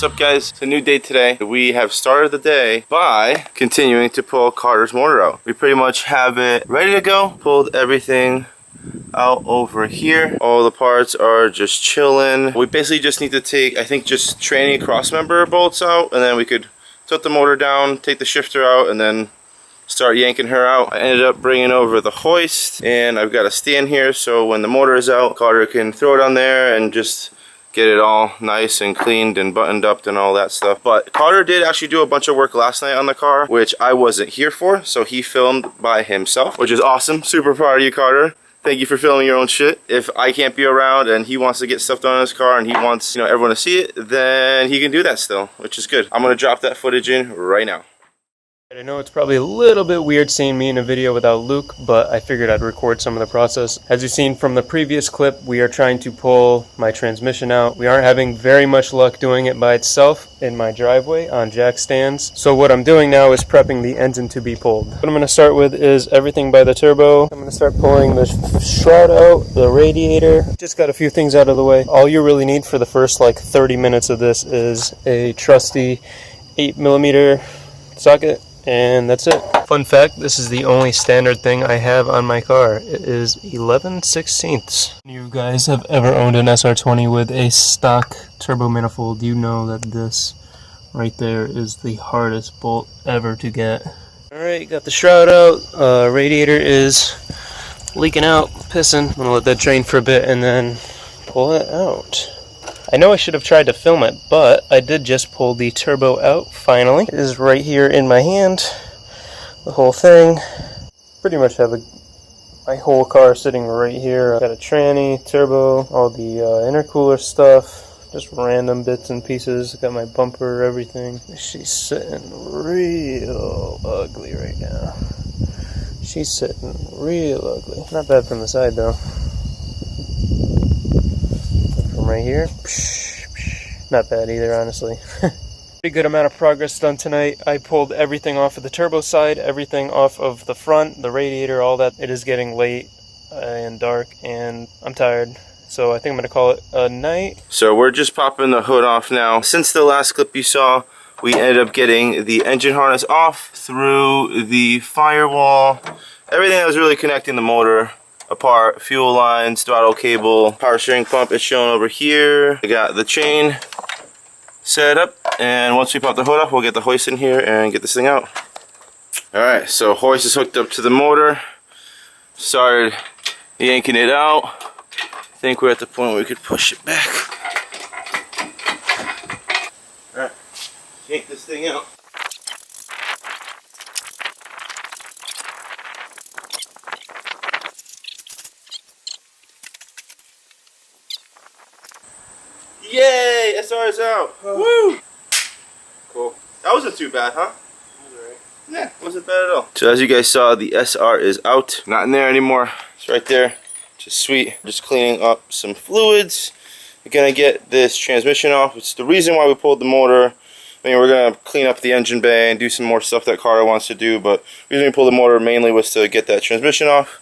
What's up, guys? It's a new day today. We have started the day by continuing to pull Carter's motor out. We pretty much have it ready to go. Pulled everything out over here. All the parts are just chilling. We basically just need to take, I think, just tranny crossmember bolts out, and then we could tilt the motor down, take the shifter out, and then start yanking her out. I ended up bringing over the hoist, and I've got a stand here so when the motor is out, Carter can throw it on there and just get it all nice and cleaned and buttoned up and all that stuff. But Carter did actually do a bunch of work last night on the car, which I wasn't here for, so he filmed by himself, which is awesome. Super proud of you, Carter. Thank you for filming your own shit. If I can't be around and he wants to get stuff done on his car and he wants, you know, everyone to see it, then he can do that still, which is good. I'm gonna drop that footage in right now. I know it's probably a little bit weird seeing me in a video without Luke, but I figured I'd record some of the process. As you've seen from the previous clip, we are trying to pull my transmission out. We aren't having very much luck doing it by itself in my driveway on jack stands. So what I'm doing now is prepping the engine to be pulled. What I'm going to start with is everything by the turbo. I'm going to start pulling the shroud out, the radiator. Just got a few things out of the way. All you really need for the first like 30 minutes of this is a trusty 8mm socket. And that's it. Fun fact, this is the only standard thing I have on my car. It is 11/16. You guys have ever owned an SR20 with a stock turbo manifold, you know that this right there is the hardest bolt ever to get. Alright, got the shroud out. Radiator is leaking out, pissing. I'm gonna let that drain for a bit and then pull it out. I know I should have tried to film it, but I did just pull the turbo out, finally. It is right here in my hand, the whole thing. Pretty much have my whole car sitting right here. I've got a tranny, turbo, all the intercooler stuff, just random bits and pieces. Got my bumper, everything. She's sitting real ugly right now. She's sitting real ugly. Not bad from the side though. Right here, not bad either, honestly. Pretty good amount of progress done tonight. I pulled everything off of the turbo side, everything off of the front, the radiator, all that. It is getting late and dark and I'm tired, so I think I'm gonna call it a night. So we're just popping the hood off now. Since the last clip you saw, we ended up getting the engine harness off, through the firewall, everything that was really connecting the motor apart, fuel lines, throttle cable, power steering pump is shown over here. I got the chain set up, and once we pop the hood off, we'll get the hoist in here and get this thing out. Alright, so hoist is hooked up to the motor. Started yanking it out. I think we're at the point where we could push it back. Alright, yank this thing out. Yay! SR is out! Woo! Cool. That wasn't too bad, huh? Yeah, wasn't bad at all. So as you guys saw, the SR is out. Not in there anymore. It's right there. Just sweet. Just cleaning up some fluids. We're gonna get this transmission off. It's the reason why we pulled the motor. I mean, we're gonna clean up the engine bay and do some more stuff that Carter wants to do, but the reason we pulled the motor mainly was to get that transmission off.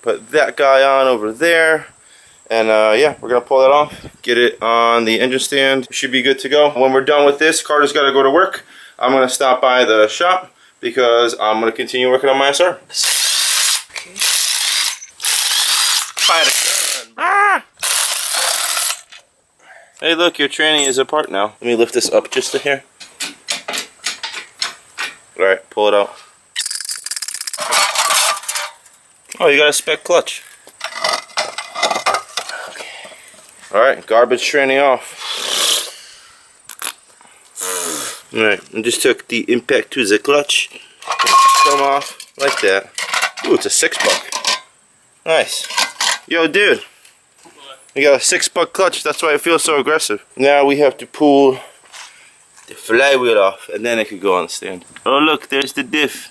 Put that guy on over there. And yeah, we're gonna pull that off, get it on the engine stand. Should be good to go. When we're done with this, Carter's gotta go to work. I'm gonna stop by the shop because I'm gonna continue working on my SR. Okay. Fire the gun. Ah! Hey, look, your tranny is apart now. Let me lift this up just to here. Alright, pull it out. Oh, you got a spec clutch. Alright, garbage tranny off. Alright, I just took the impact to the clutch. Come off like that. Ooh, it's a $6. Nice. Yo, dude. You got a $6 clutch, that's why it feels so aggressive. Now we have to pull the flywheel off, and then it could go on the stand. Oh look, there's the diff.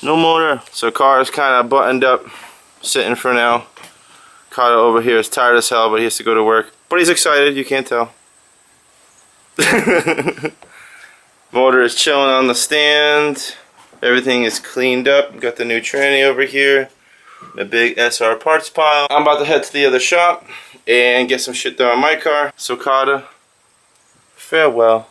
No motor. So car is kind of buttoned up, sitting for now. Carter over here is tired as hell, but he has to go to work. But he's excited, you can't tell. Motor is chilling on the stand. Everything is cleaned up. Got the new tranny over here. my big SR parts pile. I'm about to head to the other shop and get some shit done on my car. So Carter, farewell.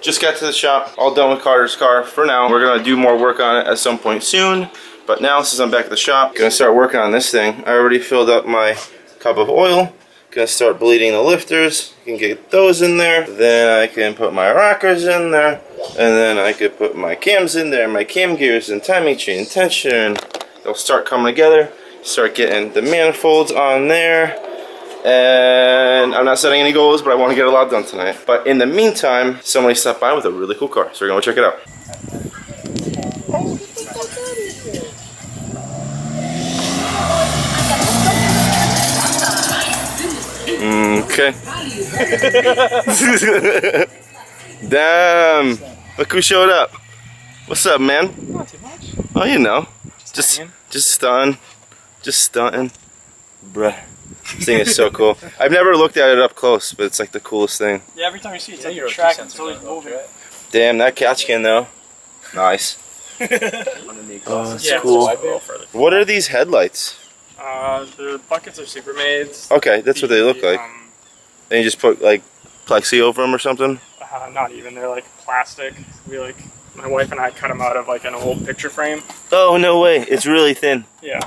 Just got to the shop, all done with Carter's car for now. We're gonna do more work on it at some point soon. But now, since I'm back at the shop, gonna start working on this thing. I already filled up my cup of oil. Gonna start bleeding the lifters. You can get those in there. Then I can put my rockers in there. And then I could put my cams in there, my cam gears and timing chain tension. They'll start coming together. Start getting the manifolds on there. And I'm not setting any goals, but I want to get a lot done tonight. But in the meantime, somebody stopped by with a really cool car. So we're gonna check it out. Okay. Damn. Look who showed up. What's up, man? Not too much. Oh, you know. Just stunting. Just stunting. Bruh. This thing is so cool. I've never looked at it up close, but it's like the coolest thing. Yeah, every time you see it, it's like your track and it's always moving. Damn, that catch can though. Nice. Oh, that's cool. What are these headlights? The buckets are Supermaids. Okay, that's what they look like. And you just put like plexi over them or something? Not even. They're like plastic. My wife and I cut them out of like an old picture frame. Oh, no way. It's really thin. Yeah.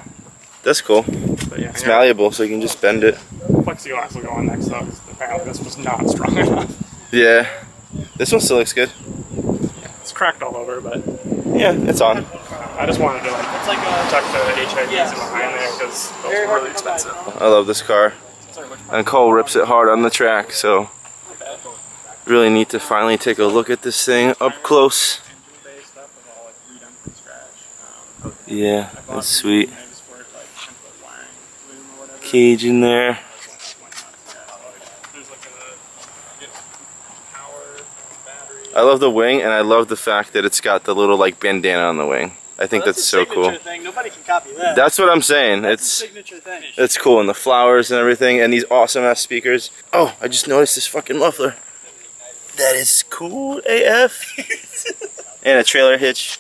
That's cool. But yeah, it's malleable, so you can just bend it. Plexiglass will go on next up. Apparently this was not strong enough. Yeah. This one still looks good. Yeah, it's cracked all over, but... Yeah, it's on. I just wanted to tuck the HIDs in behind there because those are really expensive. I love this car. And Cole rips it hard on the track, so... Really need to finally take a look at this thing up close. Yeah, that's sweet. Cage in there. I love the wing, and I love the fact that it's got the little like bandana on the wing. I think that's so cool. Thing. Nobody can copy that. That's what I'm saying. That's a signature thing. It's cool, and the flowers and everything, and these awesome ass speakers. Oh, I just noticed this fucking muffler. That is cool AF. And a trailer hitch.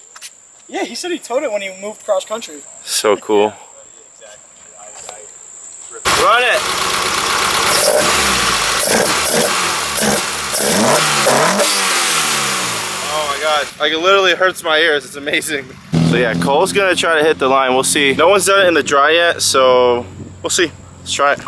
Yeah, he said he towed it when he moved cross country. So cool. Run it! Oh my god, like it literally hurts my ears, it's amazing. So yeah, Cole's gonna try to hit the line, we'll see. No one's done it in the dry yet, so we'll see. Let's try it.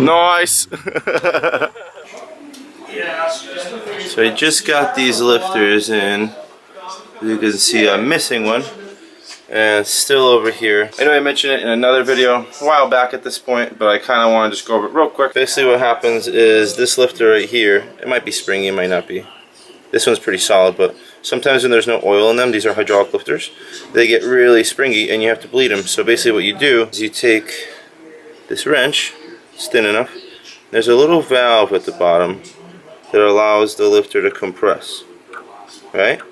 Nice. So I just got these lifters in. You can see I'm missing one. And it's still over here. I know I mentioned it in another video a while back at this point, but I kind of want to just go over it real quick. Basically what happens is this lifter right here, it might be springy, it might not be. This one's pretty solid, but sometimes when there's no oil in them, these are hydraulic lifters, they get really springy and you have to bleed them. So basically what you do is you take this wrench, it's thin enough, there's a little valve at the bottom that allows the lifter to compress, right?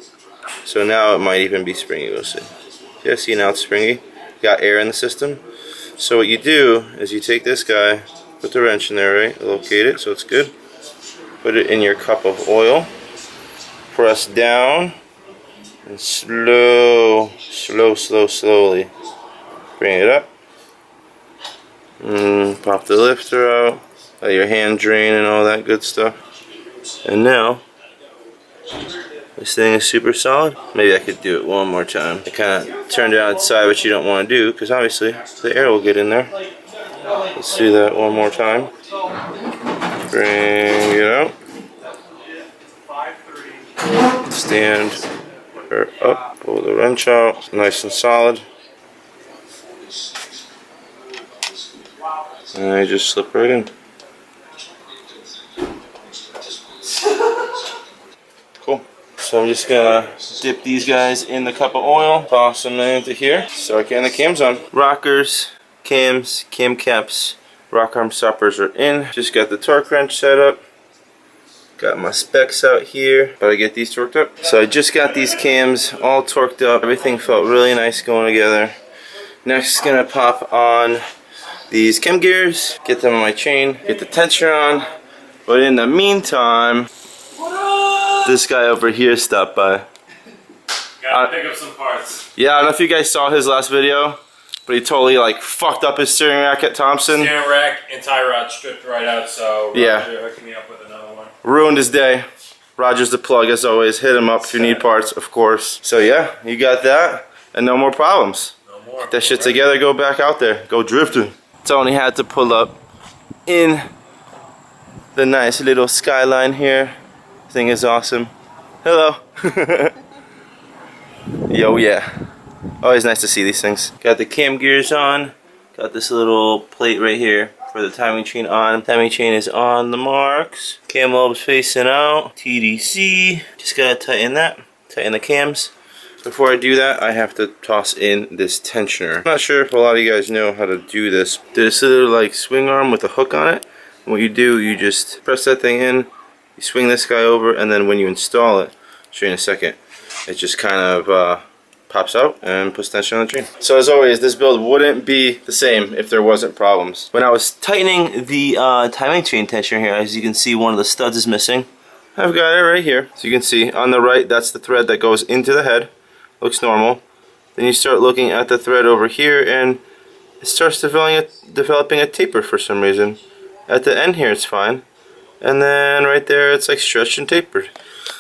So now it might even be springy, we'll see. Yeah, see now it's springy, got air in the system. So what you do is you take this guy, put the wrench in there, right, locate it so it's good, put it in your cup of oil, press down, and slowly bring it up, and pop the lifter out, let your hand drain and all that good stuff. And now this thing is super solid. Maybe I could do it one more time. I kind of turned it outside, which you don't want to do because obviously the air will get in there. Let's do that one more time. Bring it out. Stand her up, pull the wrench out, nice and solid. And I just slip right in. Cool. So I'm just gonna dip these guys in the cup of oil, toss them into here, start getting the cams on. Rockers, cams, cam caps, rock arm stoppers are in. Just got the torque wrench set up. Got my specs out here, but I get these torqued up. So I just got these cams all torqued up. Everything felt really nice going together. Next, gonna pop on these cam gears, get them on my chain, get the tensioner on. But in the meantime, this guy over here stopped by. Gotta pick up some parts. Yeah, I don't know if you guys saw his last video, but he totally like fucked up his steering rack at Thompson. Steering rack and tie rod stripped right out, so Yeah. Roger hooked me up with another one. Ruined his day. Roger's the plug as always. Hit him up if you need parts, of course. So yeah, you got that, and no more problems. No more. Get that shit together, go back out there, go drifting. Tony had to pull up in the nice little skyline here. Thing is awesome. Hello. Yo, yeah. Always nice to see these things. Got the cam gears on. Got this little plate right here for the timing chain on. Timing chain is on the marks. Cam lobes facing out. TDC. Just gotta tighten that. Tighten the cams. Before I do that, I have to toss in this tensioner. I'm not sure if a lot of you guys know how to do this. There's a little like swing arm with a hook on it. And what you do, you just press that thing in. You swing this guy over, and then when you install it, I'll show you in a second, it just kind of pops out and puts tension on the chain. So as always, this build wouldn't be the same if there wasn't problems. When I was tightening the timing chain tensioner here, as you can see, one of the studs is missing. I've got it right here. So you can see on the right, that's the thread that goes into the head. Looks normal. Then you start looking at the thread over here, and it starts developing a taper for some reason. At the end here, it's fine. And then right there, it's like stretched and tapered.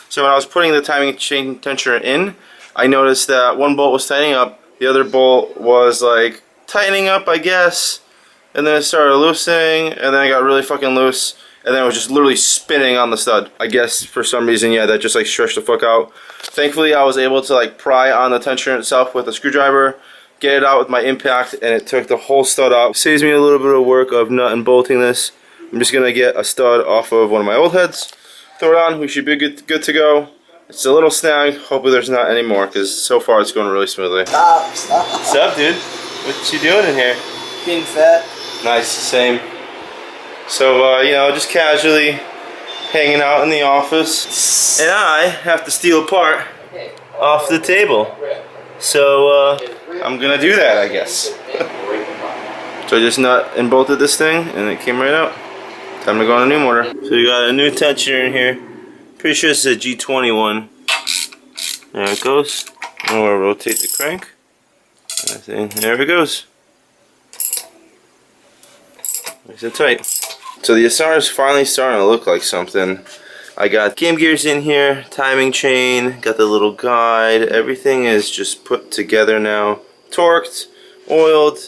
So when I was putting the timing chain tensioner in, I noticed that one bolt was tightening up, the other bolt was like tightening up, I guess, and then it started loosening, and then it got really fucking loose, and then it was just literally spinning on the stud. I guess for some reason, yeah, that just like stretched the fuck out. Thankfully, I was able to like pry on the tensioner itself with a screwdriver, get it out with my impact, and it took the whole stud out. Saves me a little bit of work of nut and bolting this. I'm just gonna get a stud off of one of my old heads, throw it on, we should be good to go. It's a little snag, hopefully there's not any more, because so far it's going really smoothly. Stop. What's up, dude? What you doing in here? Being fat. Nice, same. So, you know, just casually hanging out in the office. And I have to steal a part off the table. So, I'm gonna do that, I guess. So I just nut and bolted this thing, and it came right out. Time to go on a new motor. So we got a new tensioner in here. Pretty sure it's a G21. There it goes. I'm gonna rotate the crank. And there it goes. Nice and tight. So the SR is finally starting to look like something. I got cam gears in here, timing chain, got the little guide. Everything is just put together now. Torqued, oiled.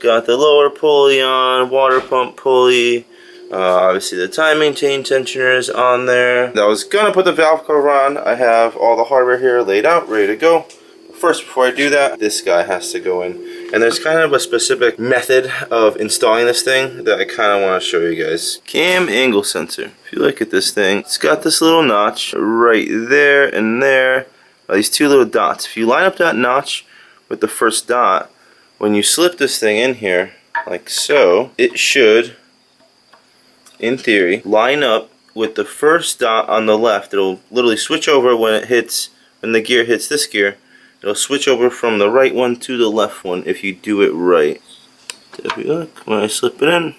Got the lower pulley on, water pump pulley. Obviously the timing chain tensioner is on there. I was gonna put the valve cover on. I have all the hardware here laid out, ready to go. But first, before I do that, this guy has to go in. And there's kind of a specific method of installing this thing that I kind of want to show you guys. Cam angle sensor. If you look at this thing, it's got this little notch right there and there. These two little dots. If you line up that notch with the first dot, when you slip this thing in here, like so, it should, in theory, line up with the first dot on the left. It'll literally switch over when the gear hits this gear. It'll switch over from the right one to the left one if you do it right. So if you look, when I slip it in,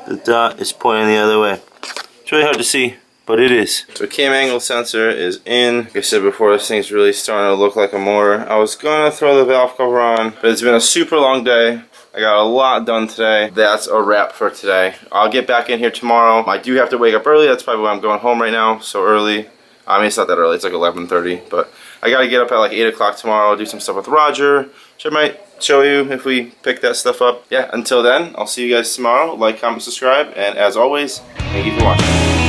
the dot is pointing the other way. It's really hard to see, but it is. So cam angle sensor is in. Like I said before, this thing's really starting to look like a motor. I was gonna throw the valve cover on, but it's been a super long day. I got a lot done today. That's a wrap for today. I'll get back in here tomorrow. I do have to wake up early. That's probably why I'm going home right now, so early. I mean, it's not that early. It's like 11:30, but I gotta get up at like 8 o'clock tomorrow, do some stuff with Roger, which I might show you if we pick that stuff up. Yeah, until then, I'll see you guys tomorrow. Like, comment, subscribe, and as always, thank you for watching.